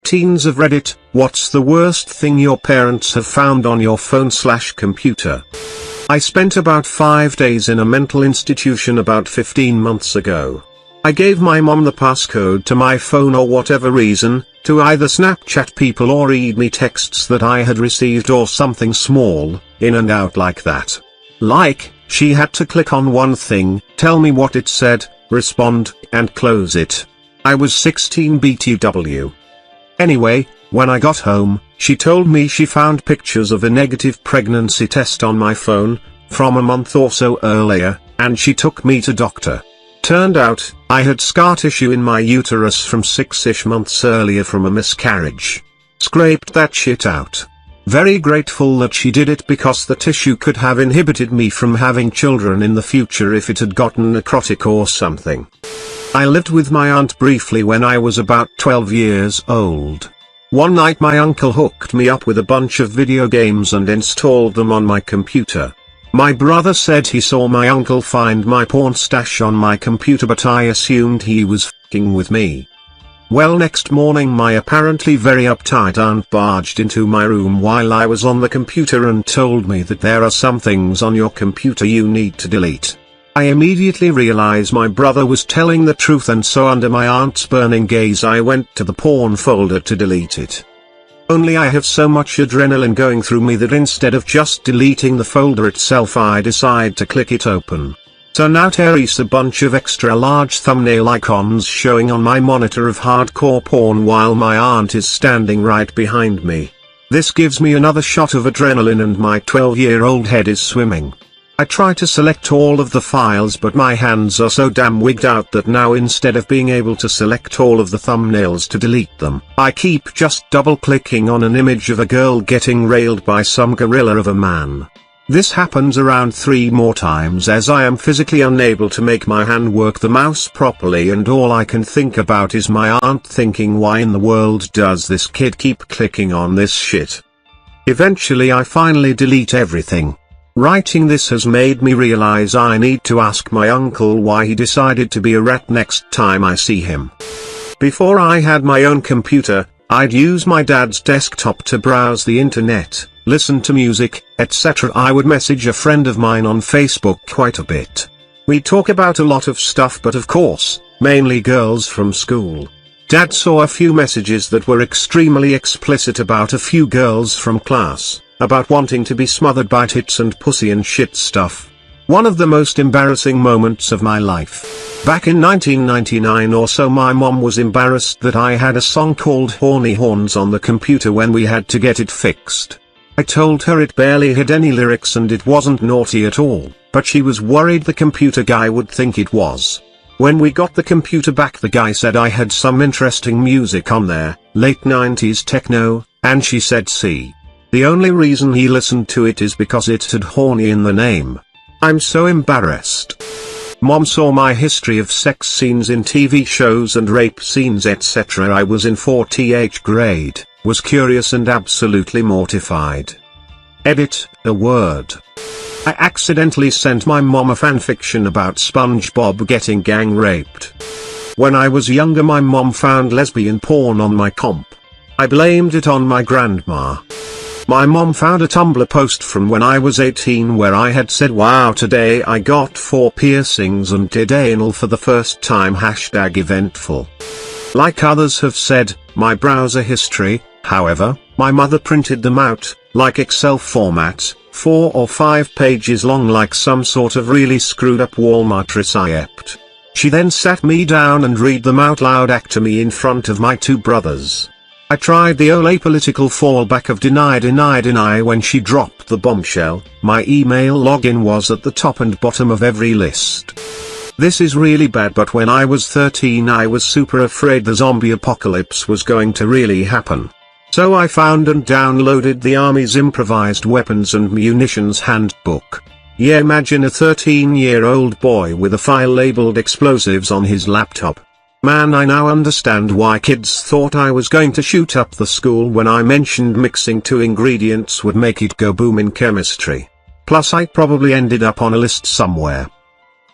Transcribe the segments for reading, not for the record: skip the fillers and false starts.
teens of Reddit, what's the worst thing your parents have found on your phone/computer? I spent about 5 days in a mental institution about 15 months ago. I gave my mom the passcode to my phone or whatever reason, to either Snapchat people or read me texts that I had received or something small, in and out like that. Like, she had to click on one thing, tell me what it said, respond, and close it. I was 16 BTW. Anyway, when I got home, she told me she found pictures of a negative pregnancy test on my phone, from a month or so earlier, and she took me to doctor. Turned out, I had scar tissue in my uterus from 6-ish months earlier from a miscarriage. Scraped that shit out. Very grateful that she did it because the tissue could have inhibited me from having children in the future if it had gotten necrotic or something. I lived with my aunt briefly when I was about 12 years old. One night my uncle hooked me up with a bunch of video games and installed them on my computer. My brother said he saw my uncle find my porn stash on my computer, but I assumed he was f***ing with me. Well, next morning my apparently very uptight aunt barged into my room while I was on the computer and told me that there are some things on your computer you need to delete. I immediately realized my brother was telling the truth, and so under my aunt's burning gaze I went to the porn folder to delete it. Only I have so much adrenaline going through me that instead of just deleting the folder itself I decide to click it open. So now there's a bunch of extra large thumbnail icons showing on my monitor of hardcore porn while my aunt is standing right behind me. This gives me another shot of adrenaline and my 12-year-old head is swimming. I try to select all of the files, but my hands are so damn wigged out that now instead of being able to select all of the thumbnails to delete them, I keep just double-clicking on an image of a girl getting railed by some gorilla of a man. This happens around 3 more times as I am physically unable to make my hand work the mouse properly, and all I can think about is my aunt thinking, why in the world does this kid keep clicking on this shit? Eventually I finally delete everything. Writing this has made me realize I need to ask my uncle why he decided to be a rat next time I see him. Before I had my own computer, I'd use my dad's desktop to browse the internet, listen to music, etc. I would message a friend of mine on Facebook quite a bit. We talk about a lot of stuff, but of course, mainly girls from school. Dad saw a few messages that were extremely explicit about a few girls from class, about wanting to be smothered by tits and pussy and shit stuff. One of the most embarrassing moments of my life. Back in 1999 or so, my mom was embarrassed that I had a song called Horny Horns on the computer when we had to get it fixed. I told her it barely had any lyrics and it wasn't naughty at all, but she was worried the computer guy would think it was. When we got the computer back, the guy said I had some interesting music on there, late 90s techno, and she said see. The only reason he listened to it is because it had horny in the name. I'm so embarrassed. Mom saw my history of sex scenes in TV shows and rape scenes etc. I was in 4th grade, was curious and absolutely mortified. Edit, a word. I accidentally sent my mom a fanfiction about SpongeBob getting gang raped. When I was younger my mom found lesbian porn on my comp. I blamed it on my grandma. My mom found a Tumblr post from when I was 18 where I had said, wow, today I got 4 piercings and did anal for the first time, #eventful. Like others have said, my browser history, however, my mother printed them out, like Excel format, 4 or 5 pages long, like some sort of really screwed up Walmart receipt. She then sat me down and read them out loud to me in front of my 2 brothers. I tried the old apolitical fallback of deny when she dropped the bombshell. My email login was at the top and bottom of every list. This is really bad, but when I was 13 I was super afraid the zombie apocalypse was going to really happen. So I found and downloaded the Army's Improvised Weapons and Munitions Handbook. Yeah, imagine a 13-year-old boy with a file labeled explosives on his laptop. Man, I now understand why kids thought I was going to shoot up the school when I mentioned mixing 2 ingredients would make it go boom in chemistry. Plus I probably ended up on a list somewhere.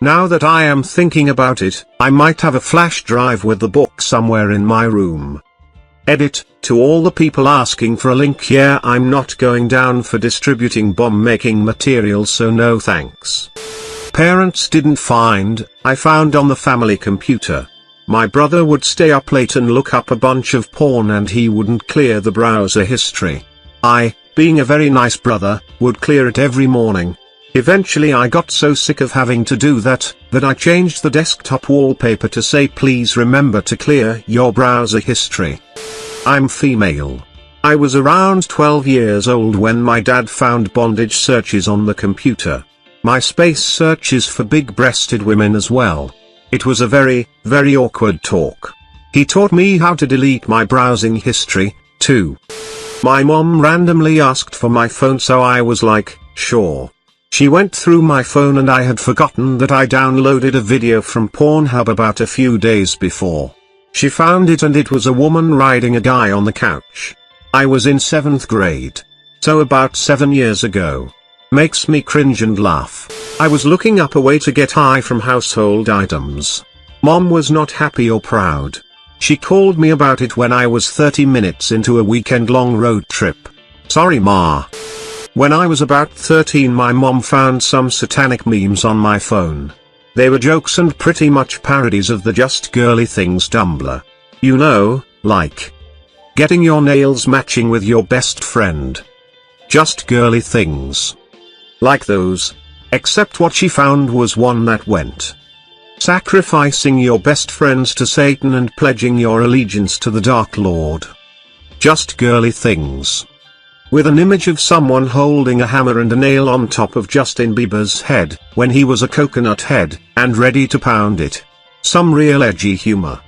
Now that I am thinking about it, I might have a flash drive with the book somewhere in my room. Edit, to all the people asking for a link, yeah, I'm not going down for distributing bomb making material, so no thanks. Parents didn't find, I found on the family computer. My brother would stay up late and look up a bunch of porn and he wouldn't clear the browser history. I, being a very nice brother, would clear it every morning. Eventually I got so sick of having to do that I changed the desktop wallpaper to say please remember to clear your browser history. I'm female. I was around 12 years old when my dad found bondage searches on the computer. MySpace searches for big-breasted women as well. It was a very, very awkward talk. He taught me how to delete my browsing history, too. My mom randomly asked for my phone, so I was like, sure. She went through my phone and I had forgotten that I downloaded a video from Pornhub about a few days before. She found it and it was a woman riding a guy on the couch. I was in 7th grade. So about 7 years ago. Makes me cringe and laugh. I was looking up a way to get high from household items. Mom was not happy or proud. She called me about it when I was 30 minutes into a weekend-long road trip. Sorry, Ma. When I was about 13, my mom found some satanic memes on my phone. They were jokes and pretty much parodies of the Just Girly Things Tumblr. You know, like getting your nails matching with your best friend. Just girly things. Like those. Except what she found was one that went. Sacrificing your best friends to Satan and pledging your allegiance to the Dark Lord. Just girly things. With an image of someone holding a hammer and a nail on top of Justin Bieber's head, when he was a coconut head, and ready to pound it. Some real edgy humor.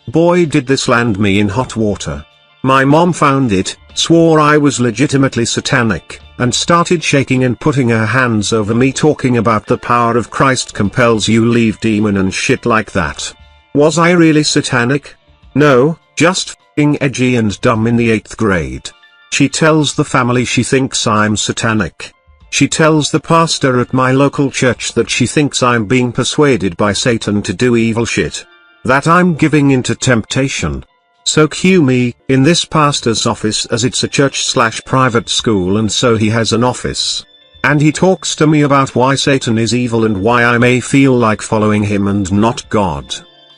Boy, did this land me in hot water. My mom found it, swore I was legitimately satanic, and started shaking and putting her hands over me talking about the power of Christ compels you leave demon and shit like that. Was I really satanic? No, just f***ing edgy and dumb in the 8th grade. She tells the family she thinks I'm satanic. She tells the pastor at my local church that she thinks I'm being persuaded by Satan to do evil shit. That I'm giving into temptation. So cue me, in this pastor's office, as it's a church/private school and so he has an office. And he talks to me about why Satan is evil and why I may feel like following him and not God.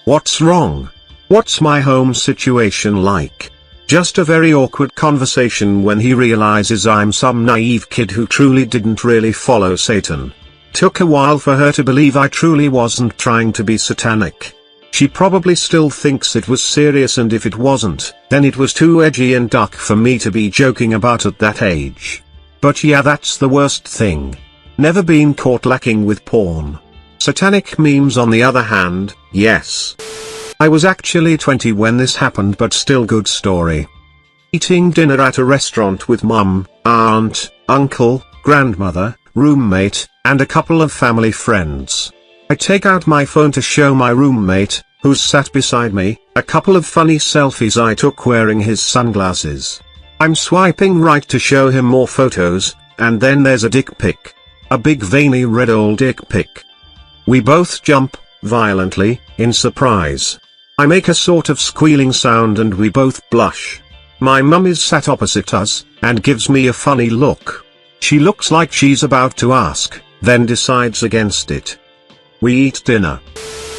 What's wrong? What's my home situation like? Just a very awkward conversation when he realizes I'm some naive kid who truly didn't really follow Satan. Took a while for her to believe I truly wasn't trying to be satanic. She probably still thinks it was serious, and if it wasn't, then it was too edgy and dark for me to be joking about at that age. But yeah, that's the worst thing. Never been caught lacking with porn. Satanic memes on the other hand, yes. I was actually 20 when this happened, but still good story. Eating dinner at a restaurant with mum, aunt, uncle, grandmother, roommate, and a couple of family friends. I take out my phone to show my roommate, who's sat beside me, a couple of funny selfies I took wearing his sunglasses. I'm swiping right to show him more photos, and then there's a dick pic. A big veiny red old dick pic. We both jump, violently, in surprise. I make a sort of squealing sound and we both blush. My mum is sat opposite us, and gives me a funny look. She looks like she's about to ask, then decides against it. We eat dinner.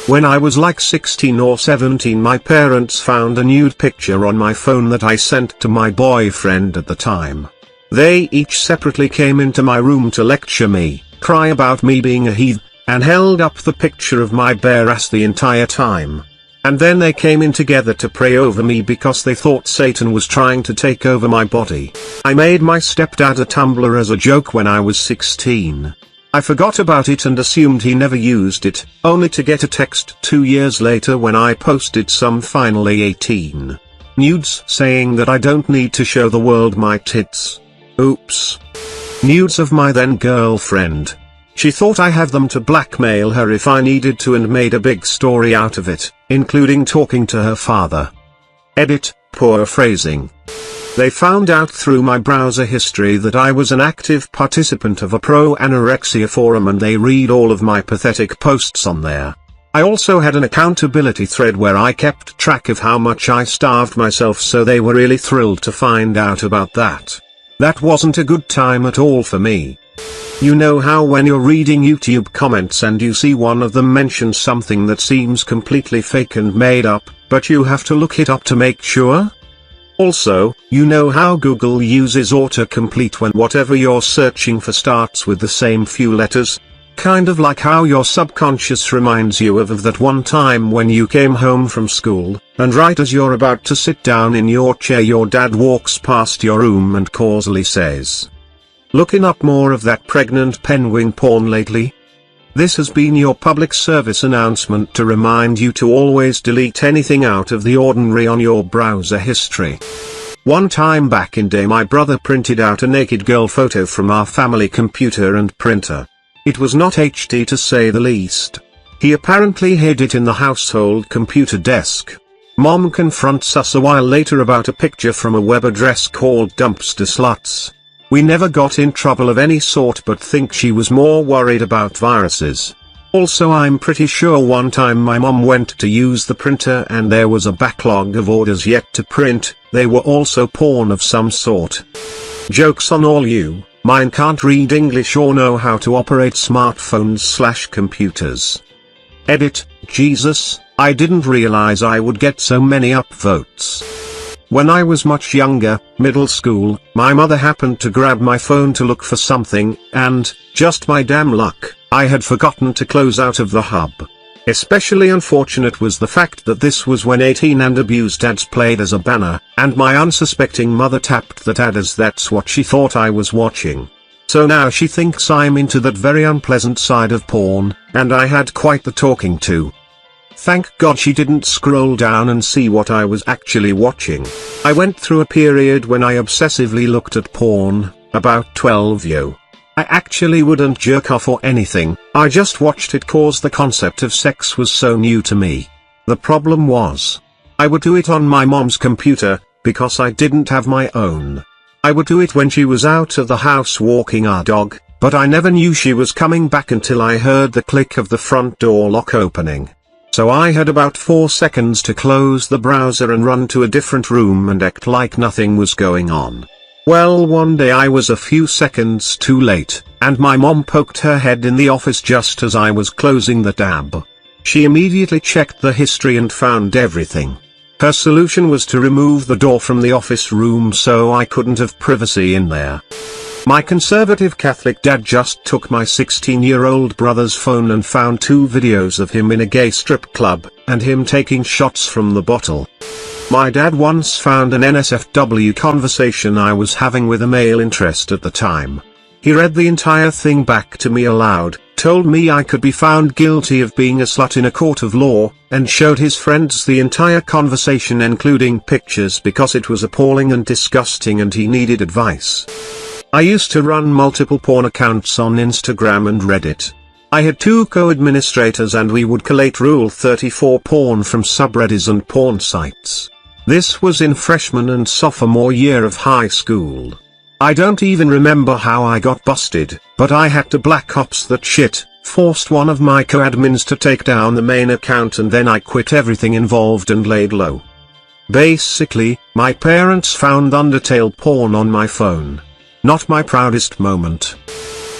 When I was like 16 or 17, my parents found a nude picture on my phone that I sent to my boyfriend at the time. They each separately came into my room to lecture me, cry about me being a heathen, and held up the picture of my bare ass the entire time. And then they came in together to pray over me because they thought Satan was trying to take over my body. I made my stepdad a Tumblr as a joke when I was 16. I forgot about it and assumed he never used it, only to get a text 2 years later when I posted some finally 18 nudes saying that I don't need to show the world my tits. Oops. Nudes of my then girlfriend. She thought I had them to blackmail her if I needed to and made a big story out of it, including talking to her father. Edit, poor phrasing. They found out through my browser history that I was an active participant of a pro-anorexia forum and they read all of my pathetic posts on there. I also had an accountability thread where I kept track of how much I starved myself, so they were really thrilled to find out about that. That wasn't a good time at all for me. You know how when you're reading YouTube comments and you see one of them mention something that seems completely fake and made up, but you have to look it up to make sure? Also, you know how Google uses autocomplete when whatever you're searching for starts with the same few letters? Kind of like how your subconscious reminds you of that one time when you came home from school, and right as you're about to sit down in your chair your dad walks past your room and causally says, "Looking up more of that pregnant penguin porn lately?" This has been your public service announcement to remind you to always delete anything out of the ordinary on your browser history. One time back in day my brother printed out a naked girl photo from our family computer and printer. It was not HD to say the least. He apparently hid it in the household computer desk. Mom confronts us a while later about a picture from a web address called Dumpster Sluts. We never got in trouble of any sort but think she was more worried about viruses. Also I'm pretty sure one time my mom went to use the printer and there was a backlog of orders yet to print, they were also porn of some sort. Joke's on all you. Mine can't read English or know how to operate smartphones/computers. Edit, Jesus, I didn't realize I would get so many upvotes. When I was much younger, middle school, my mother happened to grab my phone to look for something, and, just my damn luck, I had forgotten to close out of the hub. Especially unfortunate was the fact that this was when 18 and abused ads played as a banner, and my unsuspecting mother tapped that ad as that's what she thought I was watching. So now she thinks I'm into that very unpleasant side of porn, and I had quite the talking to. Thank God she didn't scroll down and see what I was actually watching. I went through a period when I obsessively looked at porn, about 12 yo. I actually wouldn't jerk off or anything, I just watched it cause the concept of sex was so new to me. The problem was, I would do it on my mom's computer, because I didn't have my own. I would do it when she was out of the house walking our dog, but I never knew she was coming back until I heard the click of the front door lock opening. So I had about 4 seconds to close the browser and run to a different room and act like nothing was going on. Well, one day I was a few seconds too late, and my mom poked her head in the office just as I was closing the tab. She immediately checked the history and found everything. Her solution was to remove the door from the office room so I couldn't have privacy in there. My conservative Catholic dad just took my 16-year-old brother's phone and found 2 videos of him in a gay strip club, and him taking shots from the bottle. My dad once found an NSFW conversation I was having with a male interest at the time. He read the entire thing back to me aloud, told me I could be found guilty of being a slut in a court of law, and showed his friends the entire conversation including pictures because it was appalling and disgusting and he needed advice. I used to run multiple porn accounts on Instagram and Reddit. I had 2 co-administrators and we would collate Rule 34 porn from subreddits and porn sites. This was in freshman and sophomore year of high school. I don't even remember how I got busted, but I had to black ops that shit, forced one of my co-admins to take down the main account and then I quit everything involved and laid low. Basically, my parents found Undertale porn on my phone. Not my proudest moment.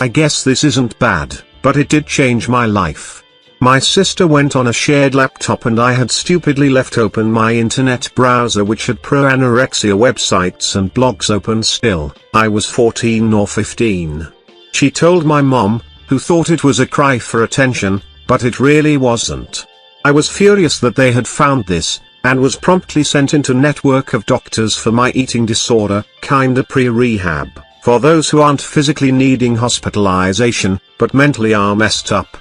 I guess this isn't bad, but it did change my life. My sister went on a shared laptop and I had stupidly left open my internet browser which had pro-anorexia websites and blogs open still. I was 14 or 15. She told my mom, who thought it was a cry for attention, but it really wasn't. I was furious that they had found this, and was promptly sent into network of doctors for my eating disorder, kinda pre-rehab, for those who aren't physically needing hospitalization, but mentally are messed up.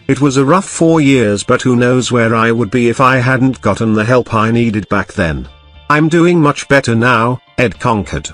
It was a rough 4 years, but who knows where I would be if I hadn't gotten the help I needed back then. I'm doing much better now, Ed conquered.